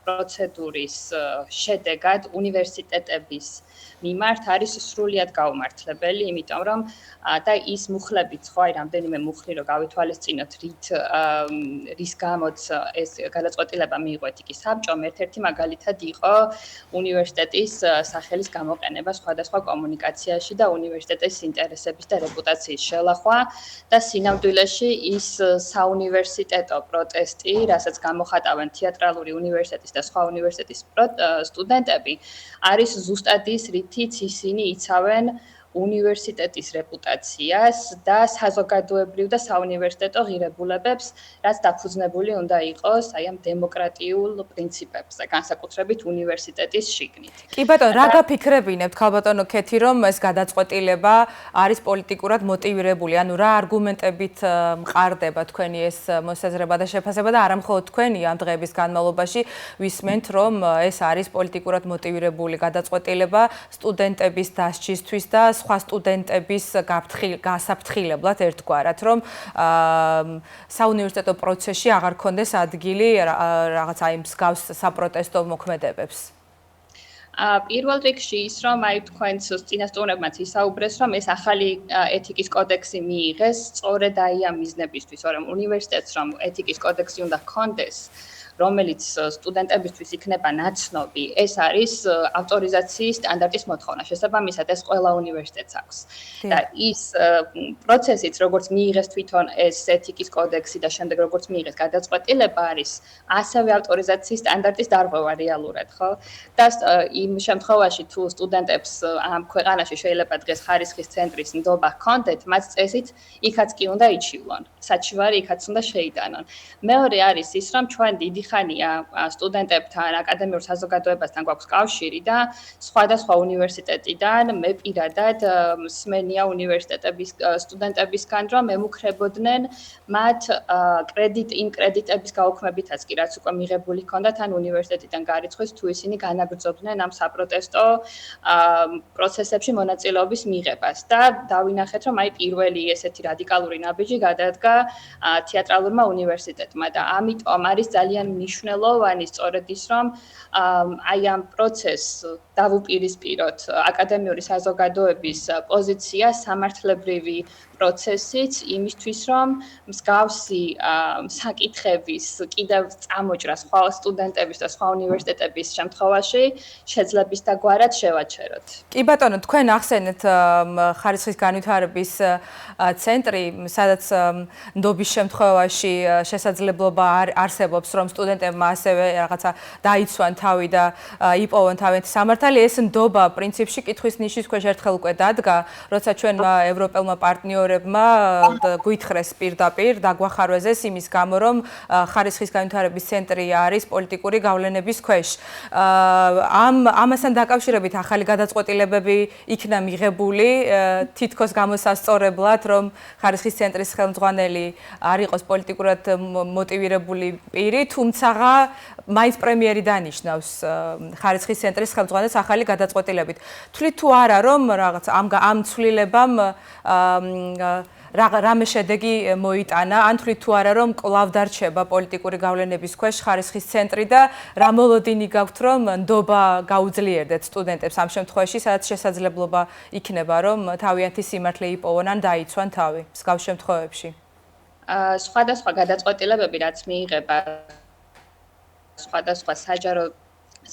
პროცედურის შედეგად უნივერსიტეტების მიმართ არის სრულიად გაუმართლებელი, იმიტომ რომ და ის მუხლებიც ხო აი რამდენიმე მუხლი რომ გავითვალისწინოთ რის გამოც ეს გადაწყვეტილება მიიღო ეთიკის საბჭომ, ერთ-ერთი მაგალითად იყო უნივერსიტეტის სახელის გამოყენება სხვადასხვა კომუნიკაციაში და უნივერსიტეტის ინტერესების და რეპუტაციის შელახვა და სინამდვილეში ის საუნივერსიტეტო პროტესტი, რასაც გამოხატავენ თეატრალური უნივერსიტეტის და სხვა უნივერსიტეტის სტუდენტები, არის ზუსტად ის რითიც ისინი იცავენ უნივერსიტეტის რეპუტაციას და საზოგადოებრივ და საუნივერსიტეტო ღირებულებებს, რაც დაფუძნებული უნდა იყოს აი ამ დემოკრატიულ პრინციპებზე, განსაკუთრებით უნივერსიტეტის შიგნით. კი ბატონო, რა გაფიქრებინებთ, ქალბატონო ქეთი, რომ ეს გადაწყვეტილება არის პოლიტიკურად მოტივირებული, ანუ რა არგუმენტებით მყარდება თქვენი ეს მოსაზრება და შეფასება და არა მხოლოდ თქვენი ამ დღეების განმავლობაში ვისმენთ, რომ ეს არის პოლიტიკურად მოტივირებული გადაწყვეტილება სტუდენტების დასჯისთვის და სხვა სტუდენტების გასაფრთხილებლად ერთგვარად, რომ საუნივერსიტეტო პროცესში აღარ ქონდეს ადგილი რაღაც აი მსგავს საპროტესტო მოქმედებებს. პირველ რიგში ის, რომ აი თქვენს წინასწორებმაც ისაუბრეს, რომ ეს ახალი ეთიკის კოდექსი მიიღეს სწორედ აი ამ მიზნებისთვის, რომ უნივერსიტეტს რომ ეთიკის კოდექსი უნდა ჰქონდეს, რომელიც სტუდენტებისთვის იქნება ნაცნობი, ეს არის ავტორიზაციის სტანდარტის მოთხოვნა. შესაბამისად, ეს ყველა უნივერსიტეტს აქვს. და ის პროცესიც, როგორც მიიღეს თვითონ ეს ეთიკის კოდექსი და შემდეგ როგორც მიიღეს გადაწყვეტილება, არის ასევე ავტორიზაციის სტანდარტის დარღვევა რეალურად, ხო? და იმ შემთხვევაში, თუ სტუდენტებს ამ ქვეყანაში შეიძლება დღეს ხარისხის ცენტრის ნდობა ჰქონდეთ, მათ წესით იქაც კი უნდა იჩივლონ. საჩივარი იქაც უნდა შეიტანონ. მეორე არის ის, რომ ჩვენ დიდი ხანია სტუდენტებთან, აკადემიურ საზოგადოებასთან გვაქვს კავშირი და სხვადასხვა უნივერსიტეტიდან მე პირადად მსმენია უნივერსიტეტების სტუდენტებისგან, რომ ემუქრებოდნენ მათ იმ კრედიტების გაუქმებითაც კი, რაც უკვე მიღებული ჰქონდათ ან უნივერსიტეტიდან გარიცხვის, თუ ისინი განაგრძობდნენ ამ საპროტესტო პროცესებში მონაწილეობის მიღებას. და დავინახეთ, რომ აი პირველი ესეთი რადიკალური ნაბიჯი გადადგა თეატრალურმა უნივერსიტეტმა და ამიტომ არის ძალიან მნიშვნელოვანი სწორედ ის, რომ აი ამ პროცესს დავუპირისპიროთ აკადემიური საზოგადოების პოზიცია სამართლებრივი პროცესიც იმისთვის, რომ მსგავსი საკითხების კიდევ წამოჭრა სხვა სტუდენტების და სხვა უნივერსიტეტების შემთხვევაში შეძლების დაგვარად შევაჩეროთ. კი ბატონო, თქვენ ახსენეთ ხარისხის განვითარების ცენტრი, სადაც ნდობის შემთხვევაში შესაძლებლობა არსებობს, რომ სტუდენტებმა ასევე რაღაცა დაიცვან თავი და იპოვონ თავიანთი სამართალი. ეს ნდობა პრინციპში კითხვის ნიშის ქვეშ ერთხელ უკვე დადგა, როცა ჩვენმა ევროპელმა პარტნიორებმა გვითხრეს პირდაპირ დაგვახარვეზეს იმის გამო, რომ ხარისხის განვითარების ცენტრი არის პოლიტიკური გავლენების ქვეშ. ამასთან დაკავშირებით ახალი გადაწყვეტილებები იქნა მიღებული თითქოს გამოსასწორებლად, რომ ხარისხის ცენტრის ხელმძღვანელი არ იყოს პოლიტიკურად მოტივირებული პირი, თუმცა მაინც პრემიერი დანიშნავს ხარისხის ცენტრის ხელმძღვანელს ახალი გადაწყვეტილებით. თვლით თუ არა, რომ რაღაც ამ ცვლილებამ რამე შედეგი მოიტანა, ან თვლით თუ არა, რომ კვლავ დარჩება პოლიტიკური გავლენების ქვეშ ხარისხის ცენტრი და რა მოლოდინი გაქვთ, რომ ნდობა გაუძლიერდეთ სტუდენტებს ამ შემთხვევაში, სადაც შესაძლებლობა იქნება, რომ თავიანთი სიმართლე იპოვონ ან დაიცვან თავი მსგავს შემთხვევებში. სხვადასხვა გადაწყვეტილებები, რაც მიიღება სხვადასხვა საჯარო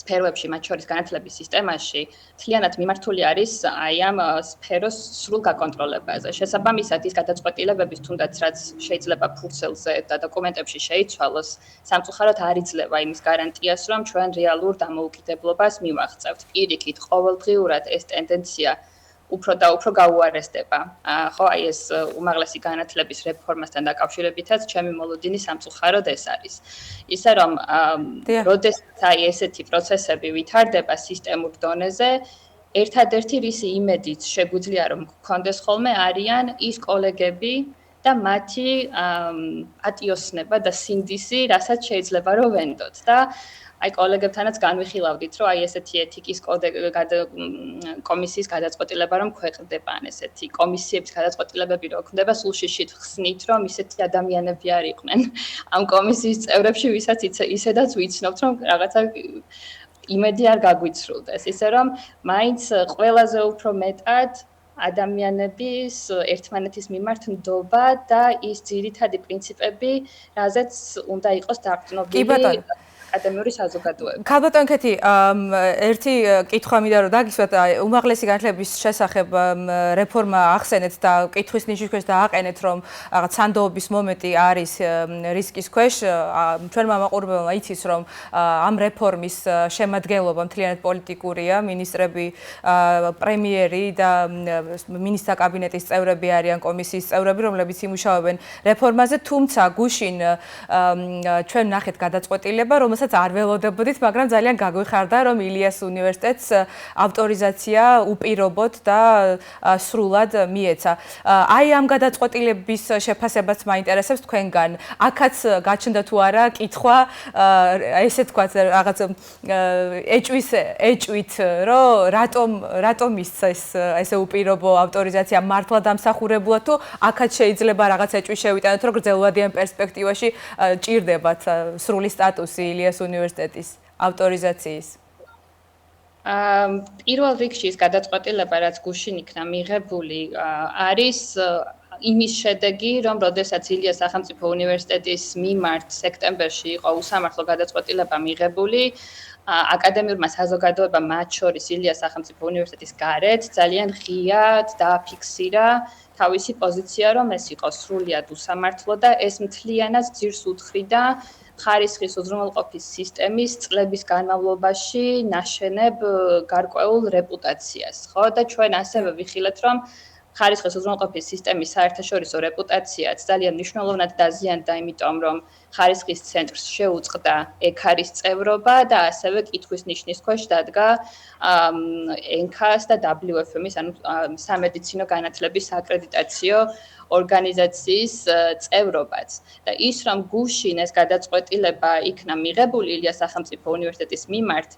სფეროებში, მათ შორის განათლების სისტემაში, მთლიანად მიმართული არის აი ამ სფეროს სრულ გაკონტროლებაზე. შესაბამისად, ის გადაწყვეტილებების თუნდაც რაც შეიძლება ფურცელზე და დოკუმენტებში შეიცვალოს, სამწუხაროდ არ იძლევა იმის გარანტიას, რომ ჩვენ რეალურ დამოუკიდებლობას მივაღწევთ. პირიქით, ყოველდღიურად ეს ტენდენცია უფრო და უფრო გაუარესდება. ხო, აი ეს უმაღლესი განათლების რეფორმასთან დაკავშირებითაც ჩემი მოლოდინი სამწუხაროდ ეს არის. ისე რომ როდესაც აი ესეთი პროცესები ვითარდება სისტემურ დონეზე, ერთადერთი რისი იმედიც შეგვიძლია რომ გქონდეს ხოლმე არიან ის კოლეგები და მათი პატიოსნება და სინდისი, რასაც შეიძლება რომ ვენდოთ და აი კოლეგებთანაც განვიხილავდით, რომ აი ესეთი ეთიკის კომისიის გადაწყვეტილება რომ ქვეყნდება, ან ესეთი კომისიების გადაწყვეტილებები რომ ხდება, სულ შიშით ხსნით, რომ ისეთი ადამიანები არ იყვნენ ამ კომისიის წევრებში, ვისაც ისედაც ვიცნობთ, რომ რაღაცა იმედი არ გაგვიცრულდეს. ისე რომ მაინც ყველაზე უფრო მეტად ადამიანების ერთმანეთის მიმართ ნდობა და ის ძირითადი პრინციპები, რაზეც უნდა იყოს დაყრდნობილი აკადემიური საზოგადოება. ქალბატონ ქეთი, ერთი კითხვა მინდა რომ დაგისვათ, უმაღლესი განათლების შესახებ რეფორმა ახსენეთ და კითხვის ნიშნის ქვეშ დააყენეთ, რომ რაღაც სანდოობის მომენტი არის რისკის ქვეშ. ჩვენმა მაყურებელმა იცის, რომ ამ რეფორმის შემადგენლობა მთლიანად პოლიტიკურია, ministrები, პრემიერი და მინისტრთა კაბინეტის წევრები არიან კომისიის წევრები, რომლებიც იმუშავებენ რეფორმაზე, თუმცა გუშინ ჩვენ ნახეთ გადაწყვეტილება, რომელსაც არ ველოდებოდით, მაგრამ ძალიან გაგვიხარდა, რომ ილიას უნივერსიტეტს ავტორიზაცია უპირობოდ და სრულად მიეცა. აი ამ გადაწყვეტილების შეფასებაც მაინტერესებს თქვენგან. აქაც გაჩნდა თუ არა კითხვა, ესე თქვათ, რაღაც ეჭვით, რომ რატომ ისცა ესე უპირობო ავტორიზაცია მართლა დამსახურებულად თუ აქაც შეიძლება რაღაც ეჭვი შევიტანოთ, რომ გრძელვადიან პერსპექტივაში ჭირდებათ სრული სტატუსი ილიას უნივერსიტეტის ავტორიზაციის. პირველ რიგში ის გადაწყვეტილება, რაც გუშინ იქნა მიღებული, არის იმის შედეგი, რომ როდესაც ილიას სახელმწიფო უნივერსიტეტის მიმართ სექტემბერში იყო უსამართლო გადაწყვეტილება მიღებული, აკადემიურმა საზოგადოებამ მათ შორის ილიას სახელმწიფო უნივერსიტეტის გარეთ ძალიან ღიად დააფიქსირა თავისი პოზიცია, რომ ეს იყო სრულიად უსამართლო და ეს მთლიანად ძირს უთხრიდა ხარისხის უზრუნველყოფის სისტემის წლების განმავლობაში ნაშენებ გარკვეულ რეპუტაციას, ხო? და ჩვენ ასევე ვიხილეთ, რომ ხარისხის უზრუნველყოფის სისტემის საერთაშორისო რეპუტაციაც ძალიან მნიშვნელოვნად დაზიანდა, იმიტომ რომ ხარისხის ცენტრს შეუწყდა ECHAR-ის წევრობა და ასევე კითხვის ნიშნის ქვეშ დადგა ENCAS და WFM-ის, ანუ სამედიცინო განათლების აკრედიტაციო ორგანიზაციის წევრობაც. და ის რომ გუშინ ეს გადაწყვეტილება იქნა მიღებული ილიას სახელმწიფო უნივერსიტეტის მიმართ,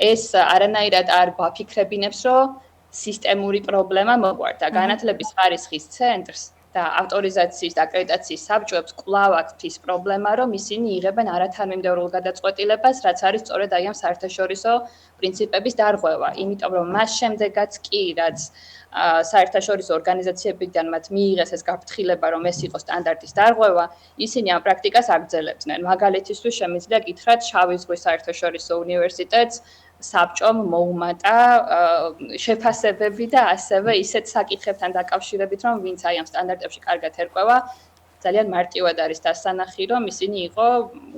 ეს არანაირად არ გვაფიქრებინებს, რომ სისტემური პრობლემა მოგვარდა. განათლების ხარისხის ცენტრს და ავტორიზაციის და აკრედიტაციის საბჭოებს კვლავ აქვთ ის პრობლემა, რომ ისინი იღებენ არათანმიმდევრულ გადაწყვეტილებას, რაც არის სწორედ აი ამ საერთაშორისო პრინციპების დარღვევა. იმიტომ რომ მას შემდეგაც კი, რაც საერთაშორისო ორგანიზაციებიდან მათ მიიღეს ეს გაფრთხილება, რომ ეს იყო სტანდარტის დარღვევა, ისინი ამ პრაქტიკას აგრძელებდნენ. მაგალითისთვის შემიძლია გითხრათ, შავი ზღვის საერთაშორისო უნივერსიტეტს საბჭომ მოუმატა შეფასებები და ასევე ისეთ საკითხებთან დაკავშირებით, რომ ვინც აი ამ სტანდარტებში კარგად ერკვევა, ძალიან მარტივად არის დასანახი, რომ ისინი იყო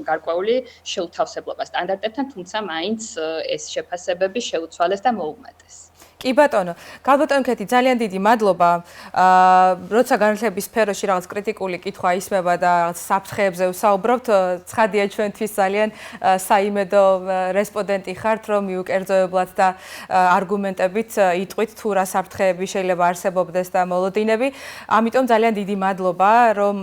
გარკვეული შეუთავსებლობა სტანდარტებთან, თუმცა მაინც ეს შეფასებები შეუცვალეს და მოუმატეს. კი ბატონო, ქალბატონ ქეთი, ძალიან დიდი მადლობა. როცა განათლების სფეროში რაღაც კრიტიკული კითხვა ისმება და რაღაც საფრთხეებზე ვსაუბრობთ, ცხადია ჩვენთვის ძალიან საიმედო რესპონდენტი ხართ, რომ მიუკერძოებლად და არგუმენტებით იტყვით თუ რა საფრთხეები შეიძლება არსებობდეს და მოლოდინები. ამიტომ ძალიან დიდი მადლობა, რომ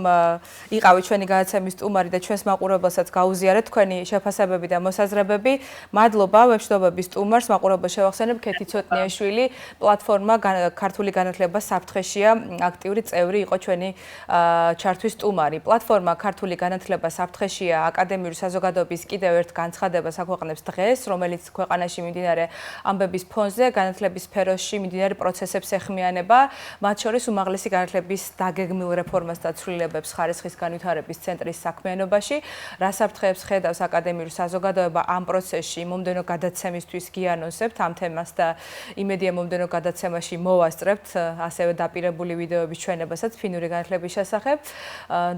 იყავით ჩვენი განაცემის სტუმარი და ჩვენს მაყურებელსაც გაუზიარეთ თქვენი შეფასებები და მოსაზრებები. მადლობა ვებშნობების სტუმარს, მაყურებელს შევახსენებ ქეთი ცოტნიაშვილი შვილი, პლატფორმა ქართული განათლება საფრთხეშია, აქტიური წევრი იყო ჩვენი ჩართვის სტუმარი. პლატფორმა ქართული განათლება საფრთხეშია აკადემიური საზოგადოების კიდევ ერთ განცხადებას აქვეყნებს დღეს, რომელიც ქვეყანაში მიმდინარე ამბების ფონზე განათლების სფეროში მიმდინარე პროცესებს ეხმიანება, მათ შორის უმაღლესი განათლების დაგეგმილ რეფორმას და ცვლილებებს ხარისხის განვითარების ცენტრის საქმიანობაში, რა საფრთხეებს ხედავს აკადემიური საზოგადოება ამ პროცესში, მომდევნო გადაცემისთვის გიანონსებთ ამ თემას და იმედია მომდევნო გადაცემაში მოვასწრებთ ასევე დაპირებული ვიდეოების ჩვენებასაც ფინური განათლების შესახებ.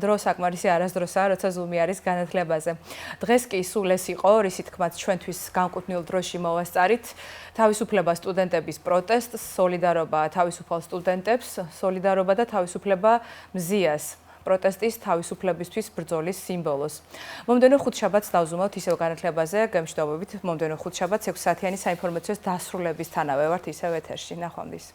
დრო საკმარისი არასდროსაა, როცა ზუმი არის განათლებაზე. დღეს კი სულ ეს იყო, რისი თქმაც ჩვენთვის განკუთვნილ დროში მოვასწარით. თავისუფლება სტუდენტების პროტესტს, სოლიდარობა თავისუფალ სტუდენტებს, სოლიდარობა და თავისუფლება მზიას. პროტესტის თავისუფლებისთვის ბრძოლის სიმბოლოს. მომდევნო ხუთშაბათს დავზუმავთ ისევ განათლებაზე, გემშვიდობებით. მომდევნო ხუთშაბათს 6 საათიანი საინფორმაციო დასრულებისთანავე ვართ ისევ ეთერში. ნახვამდის.